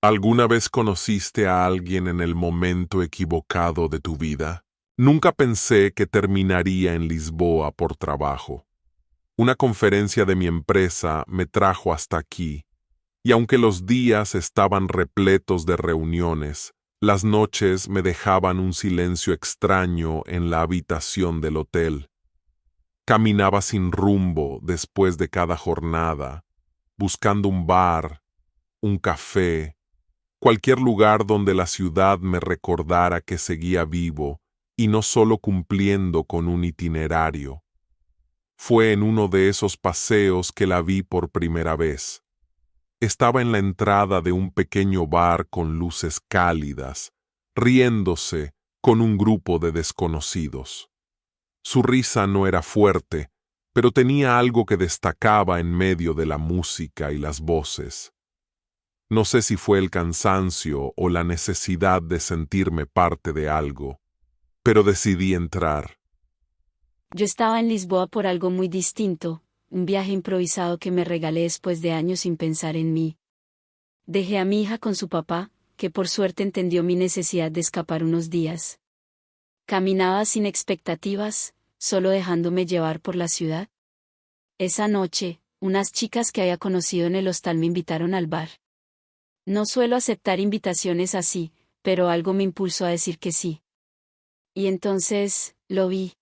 ¿Alguna vez conociste a alguien en el momento equivocado de tu vida? Nunca pensé que terminaría en Lisboa por trabajo. Una conferencia de mi empresa me trajo hasta aquí, y aunque los días estaban repletos de reuniones, las noches me dejaban un silencio extraño en la habitación del hotel. Caminaba sin rumbo después de cada jornada, buscando un bar, un café, cualquier lugar donde la ciudad me recordara que seguía vivo y no solo cumpliendo con un itinerario. Fue en uno de esos paseos que la vi por primera vez. Estaba en la entrada de un pequeño bar con luces cálidas, riéndose con un grupo de desconocidos. Su risa no era fuerte, pero tenía algo que destacaba en medio de la música y las voces. No sé si fue el cansancio o la necesidad de sentirme parte de algo, pero decidí entrar. Yo estaba en Lisboa por algo muy distinto, un viaje improvisado que me regalé después de años sin pensar en mí. Dejé a mi hija con su papá, que por suerte entendió mi necesidad de escapar unos días. Caminaba sin expectativas, solo dejándome llevar por la ciudad. Esa noche, unas chicas que había conocido en el hostal me invitaron al bar. No suelo aceptar invitaciones así, pero algo me impulsó a decir que sí. Y entonces, lo vi.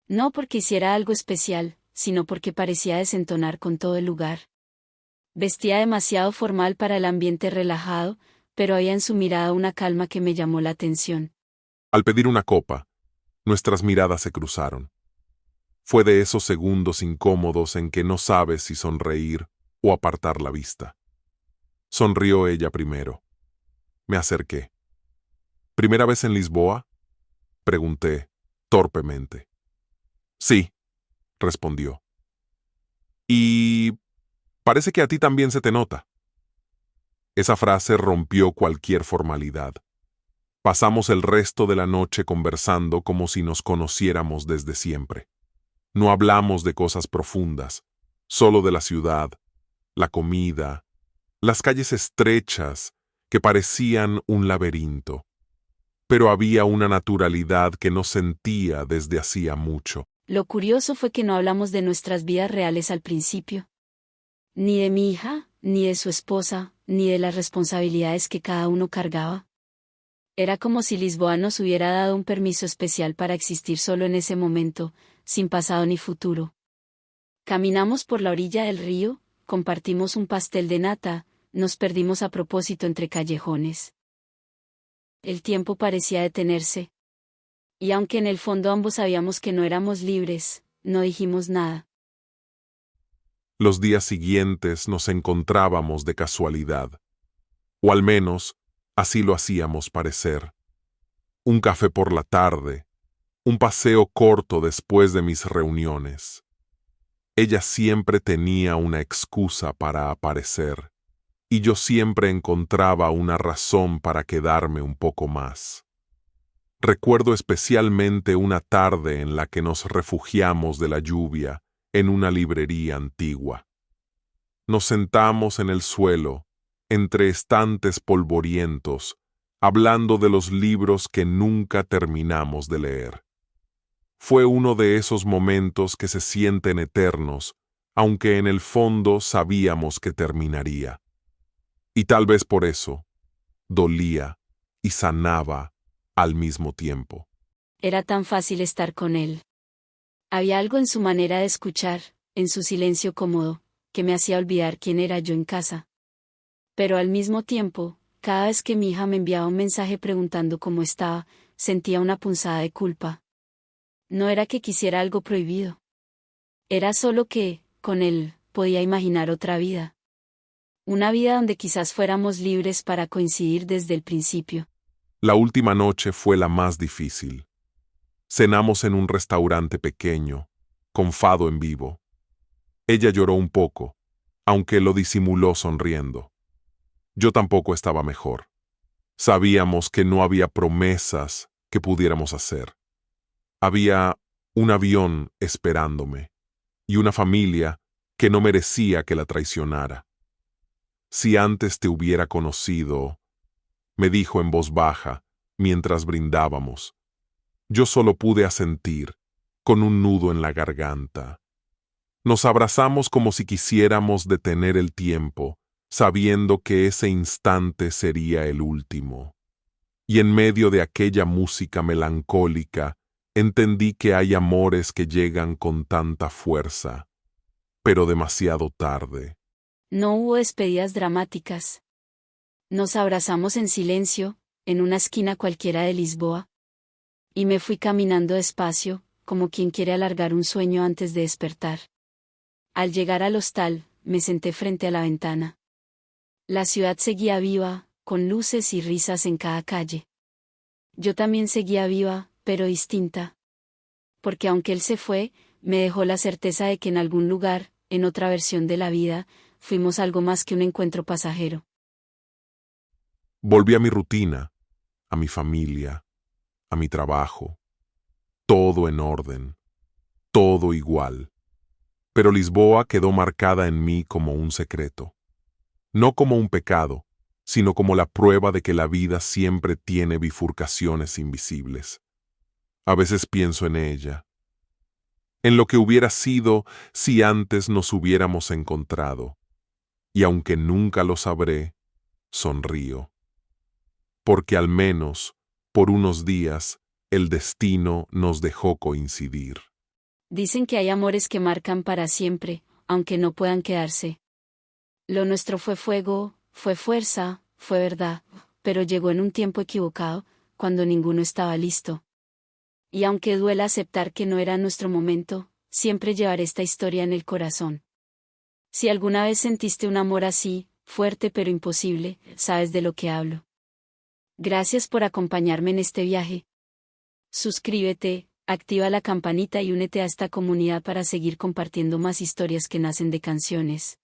No porque hiciera algo especial, sino porque parecía desentonar con todo el lugar. Vestía demasiado formal para el ambiente relajado, pero había en su mirada una calma que me llamó la atención. Al pedir una copa, nuestras miradas se cruzaron. Fue de esos segundos incómodos en que no sabes si sonreír o apartar la vista. Sonrió ella primero. Me acerqué. ¿Primera vez en Lisboa? Pregunté, torpemente. Sí, respondió. Y parece que a ti también se te nota. Esa frase rompió cualquier formalidad. Pasamos el resto de la noche conversando como si nos conociéramos desde siempre. No hablamos de cosas profundas, solo de la ciudad, la comida, las calles estrechas que parecían un laberinto. Pero había una naturalidad que no sentía desde hacía mucho. Lo curioso fue que no hablamos de nuestras vidas reales al principio. Ni de mi hija, ni de su esposa, ni de las responsabilidades que cada uno cargaba. Era como si Lisboa nos hubiera dado un permiso especial para existir solo en ese momento, sin pasado ni futuro. Caminamos por la orilla del río, compartimos un pastel de nata, nos perdimos a propósito entre callejones. El tiempo parecía detenerse. Y aunque en el fondo ambos sabíamos que no éramos libres, no dijimos nada. Los días siguientes nos encontrábamos de casualidad, o al menos así lo hacíamos parecer. Un café por la tarde, un paseo corto después de mis reuniones. Ella siempre tenía una excusa para aparecer, y yo siempre encontraba una razón para quedarme un poco más. Recuerdo especialmente una tarde en la que nos refugiamos de la lluvia en una librería antigua. Nos sentamos en el suelo, entre estantes polvorientos, hablando de los libros que nunca terminamos de leer. Fue uno de esos momentos que se sienten eternos, aunque en el fondo sabíamos que terminaría. Y tal vez por eso, dolía y sanaba al mismo tiempo. Era tan fácil estar con él. Había algo en su manera de escuchar, en su silencio cómodo, que me hacía olvidar quién era yo en casa. Pero al mismo tiempo, cada vez que mi hija me enviaba un mensaje preguntando cómo estaba, sentía una punzada de culpa. No era que quisiera algo prohibido. Era solo que, con él, podía imaginar otra vida. Una vida donde quizás fuéramos libres para coincidir desde el principio. La última noche fue la más difícil. Cenamos en un restaurante pequeño, con fado en vivo. Ella lloró un poco, aunque lo disimuló sonriendo. Yo tampoco estaba mejor. Sabíamos que no había promesas que pudiéramos hacer. Había un avión esperándome y una familia que no merecía que la traicionara. Si antes te hubiera conocido, me dijo en voz baja, mientras brindábamos. Yo solo pude asentir, con un nudo en la garganta. Nos abrazamos como si quisiéramos detener el tiempo, sabiendo que ese instante sería el último. Y en medio de aquella música melancólica, entendí que hay amores que llegan con tanta fuerza, pero demasiado tarde. No hubo despedidas dramáticas. Nos abrazamos en silencio, en una esquina cualquiera de Lisboa. Y me fui caminando despacio, como quien quiere alargar un sueño antes de despertar. Al llegar al hostal, me senté frente a la ventana. La ciudad seguía viva, con luces y risas en cada calle. Yo también seguía viva, pero distinta. Porque aunque él se fue, me dejó la certeza de que en algún lugar, en otra versión de la vida, fuimos algo más que un encuentro pasajero. Volví a mi rutina, a mi familia, a mi trabajo. Todo en orden, todo igual. Pero Lisboa quedó marcada en mí como un secreto. No como un pecado, sino como la prueba de que la vida siempre tiene bifurcaciones invisibles. A veces pienso en ella, en lo que hubiera sido si antes nos hubiéramos encontrado, y aunque nunca lo sabré, sonrío. Porque al menos, por unos días, el destino nos dejó coincidir. Dicen que hay amores que marcan para siempre, aunque no puedan quedarse. Lo nuestro fue fuego, fue fuerza, fue verdad, pero llegó en un tiempo equivocado, cuando ninguno estaba listo. Y aunque duela aceptar que no era nuestro momento, siempre llevaré esta historia en el corazón. Si alguna vez sentiste un amor así, fuerte pero imposible, sabes de lo que hablo. Gracias por acompañarme en este viaje. Suscríbete, activa la campanita y únete a esta comunidad para seguir compartiendo más historias que nacen de canciones.